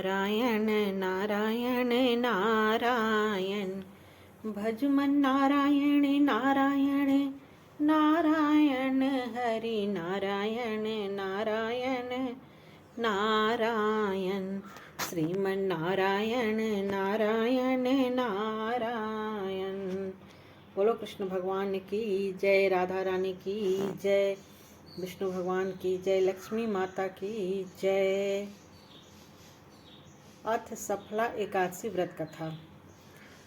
नारायण नारायण नारायण भज मन नारायण नारायण नारायण हरि नारायण नारायण नारायण श्रीमन नारायण नारायण नारायण। बोलो कृष्ण भगवान की जय, राधा रानी की जय, विष्णु भगवान की जय, लक्ष्मी माता की जय। अथ सफला एकादशी व्रत कथा।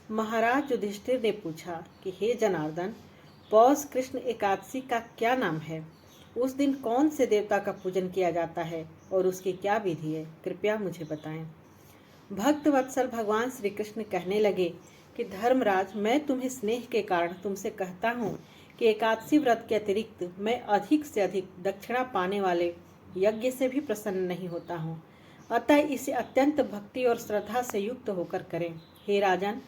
महाराज युधिष्ठिर ने पूछा कि हे जनार्दन, पौष कृष्ण एकादशी का क्या नाम है? उस दिन कौन से देवता का पूजन किया जाता है और उसकी क्या विधि है? कृपया मुझे बताएं। भक्त वत्सल भगवान श्री कृष्ण कहने लगे कि धर्मराज, मैं तुम्हें स्नेह के कारण तुमसे कहता हूँ कि एकादशी व्रत के अतिरिक्त मैं अधिक से अधिक दक्षिणा पाने वाले यज्ञ से भी प्रसन्न नहीं होता हूँ। अतः इसे अत्यंत भक्ति और श्रद्धा से युक्त होकर करें। हे राजन,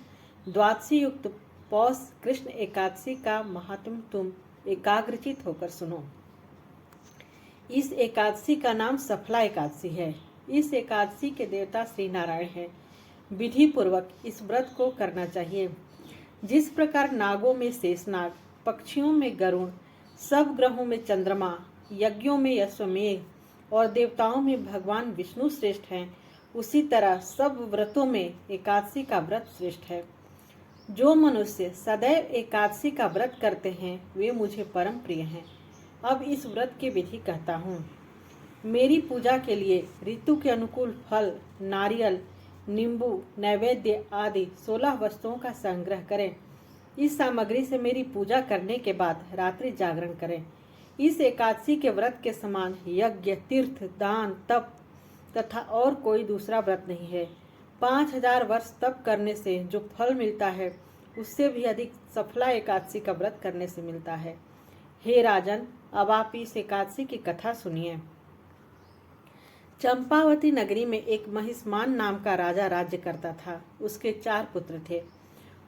द्वादशी युक्त पौष कृष्ण एकादशी का महात्म्य तुम एकाग्रचित होकर सुनो। इस एकादशी का नाम सफला एकादशी है। इस एकादशी के देवता श्री नारायण हैं। विधि पूर्वक इस व्रत को करना चाहिए। जिस प्रकार नागों में शेषनाग, पक्षियों में गरुण, सब ग्रहों में चंद्रमा, यज्ञों में अश्वमेघ और देवताओं में भगवान विष्णु श्रेष्ठ हैं, उसी तरह सब व्रतों में एकादशी का व्रत श्रेष्ठ है। जो मनुष्य सदैव एकादशी का व्रत करते हैं वे मुझे परम प्रिय हैं। अब इस व्रत की विधि कहता हूँ। मेरी पूजा के लिए ऋतु के अनुकूल फल, नारियल, नींबू, नैवेद्य आदि 16 वस्तुओं का संग्रह करें। इस सामग्री से मेरी पूजा करने के बाद रात्रि जागरण करें। इस एकादशी के व्रत के समान यज्ञ, तीर्थ, दान, तप तथा और कोई दूसरा व्रत नहीं है। 5000 वर्ष तप करने से जो फल मिलता है उससे भी अधिक सफला एकादशी का व्रत करने से मिलता है। हे राजन, अब आप इस एकादशी की कथा सुनिए। चंपावती नगरी में एक महिष्मान नाम का राजा राज्य करता था। उसके 4 पुत्र थे।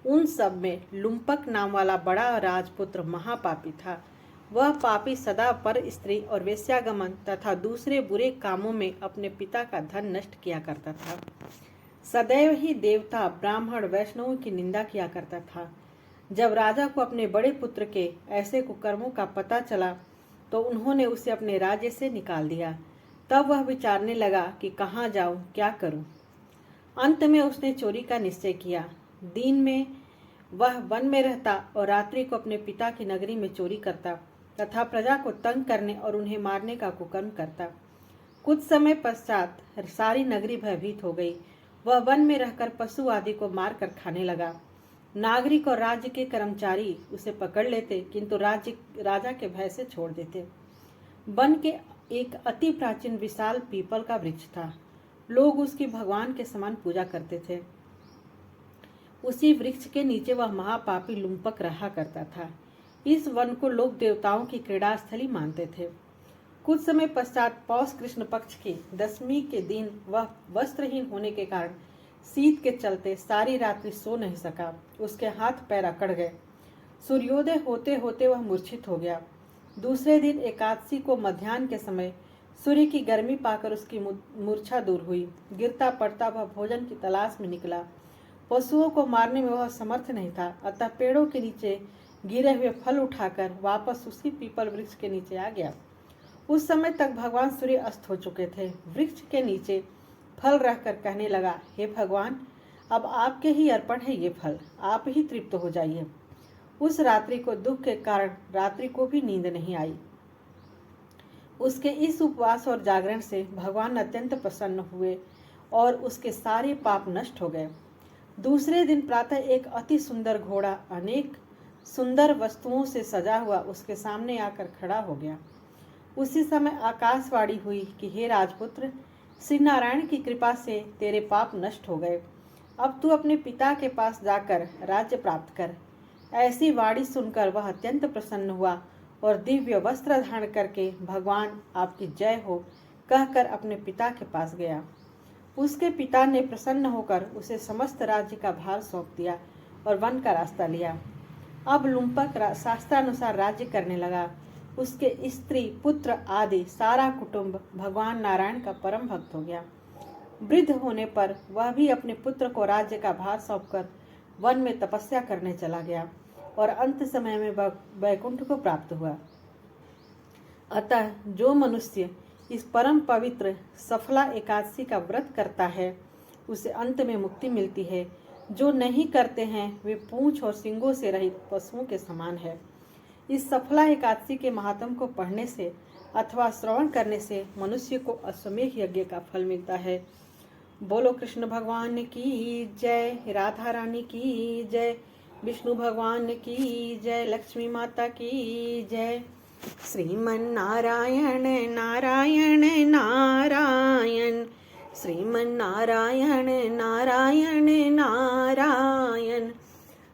उन सब में लुम्पक नाम वाला बड़ा राजपुत्र महापापी था। वह पापी सदा पर स्त्री और वेश्यागमन तथा दूसरे बुरे कामों में अपने पिता का धन नष्ट किया करता था। सदैव ही देवता, ब्राह्मण, वैष्णवों की निंदा किया करता था। जब राजा को अपने बड़े पुत्र के ऐसे कुकर्मों का पता चला तो उन्होंने उसे अपने राज्य से निकाल दिया। तब वह विचारने लगा कि कहाँ जाऊं, क्या करूं। अंत में उसने चोरी का निश्चय किया। दिन में वह वन में रहता और रात्रि को अपने पिता की नगरी में चोरी करता तथा प्रजा को तंग करने और उन्हें मारने का कुकर्म करता। कुछ समय पश्चात सारी नगरी भयभीत हो गई। वह वन में रहकर पशु आदि को मारकर खाने लगा। नागरिक और राज्य के कर्मचारी उसे पकड़ लेते, किंतु राजा के भय से छोड़ देते। वन के एक अति प्राचीन विशाल पीपल का वृक्ष था। लोग उसकी भगवान के समान पूजा करते थे। उसी वृक्ष के नीचे वह महापापी लुम्पक रहा करता था। इस वन को लोग देवताओं की क्रीड़ा स्थली मानते थे। कुछ समय पश्चात पौष कृष्ण पक्ष की 10वीं के दिन वह वस्त्रहीन होने के कारण शीत के चलते सारी रात्रि सो नहीं सका। उसके हाथ पैर अकड़ गए। सूर्योदय होते होते वह मूर्छित हो गया। दूसरे दिन एकादशी को मध्याह्न के समय सूर्य की गर्मी पाकर उसकी मूर्छा दूर हुई। गिरता पड़ता वह भोजन की तलाश में निकला। पशुओं को मारने में वह समर्थ नहीं था, अतः पेड़ों के नीचे गिरे हुए फल उठाकर वापस उसी पीपल वृक्ष के नीचे आ गया। उस समय तक भगवान सूर्य अस्त हो चुके थे। वृक्ष के नीचे फल रहकर कहने लगा, हे भगवान, अब आपके ही अर्पण है ये फल, आप ही तृप्त हो जाइए। उस रात्रि को दुख के कारण रात्रि को भी नींद नहीं आई। उसके इस उपवास और जागरण से भगवान अत्यंत प्रसन्न हुए और उसके सारे पाप नष्ट हो गए। दूसरे दिन प्रातः एक अति सुंदर घोड़ा अनेक सुंदर वस्तुओं से सजा हुआ उसके सामने आकर खड़ा हो गया। उसी समय आकाशवाणी हुई कि हे राजपुत्र, श्री नारायण की कृपा से तेरे पाप नष्ट हो गए। अब तू अपने पिता के पास जाकर राज्य प्राप्त कर। ऐसी वाणी सुनकर वह अत्यंत प्रसन्न हुआ और दिव्य वस्त्र धारण करके भगवान आपकी जय हो कहकर अपने पिता के पास गया। उसके पिता ने प्रसन्न होकर उसे समस्त राज्य का भार सौंप दिया और वन का रास्ता लिया। अब लुम्पक शास्त्रानुसार राज्य करने लगा। उसके स्त्री, पुत्र आदि सारा कुटुंब भगवान नारायण का परम भक्त हो गया। वृद्ध होने पर वह भी अपने पुत्र को राज्य का भार सौंपकर वन में तपस्या करने चला गया और अंत समय में वैकुंठ को प्राप्त हुआ। अतः जो मनुष्य इस परम पवित्र सफला एकादशी का व्रत करता है उसे अंत में मुक्ति मिलती है। जो नहीं करते हैं वे पूंछ और सींगों से रहित पशुओं के समान है। इस सफला एकादशी के महात्म को पढ़ने से अथवा श्रवण करने से मनुष्य को अश्वमेध यज्ञ का फल मिलता है। बोलो कृष्ण भगवान की जय, राधा रानी की जय, विष्णु भगवान की जय, लक्ष्मी माता की जय। श्रीमन नारायण नारायण नारायण, श्रीमन नारायण नारायण नारायण,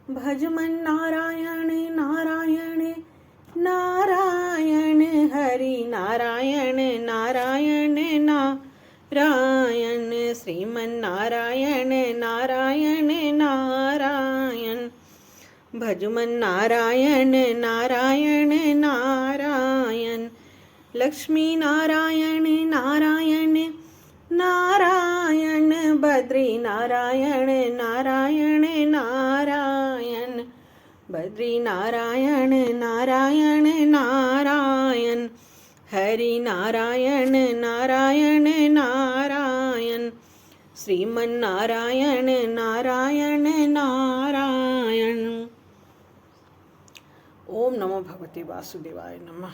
भजमन नारायण नारायण नारायण, हरि नारायण नारायण नारायण, श्रीमन नारायण नारायण नारायण, भजमन नारायण नारायण नारायण, लक्ष्मी नारायण नारायण नारायण, बद्री नारायण नारायण नारायण, बद्री नारायण नारायण नारायण, हरि नारायण नारायण नारायण, श्रीमन नारायण नारायण नारायण। ओम नमो भगवते वासुदेवाय नमः।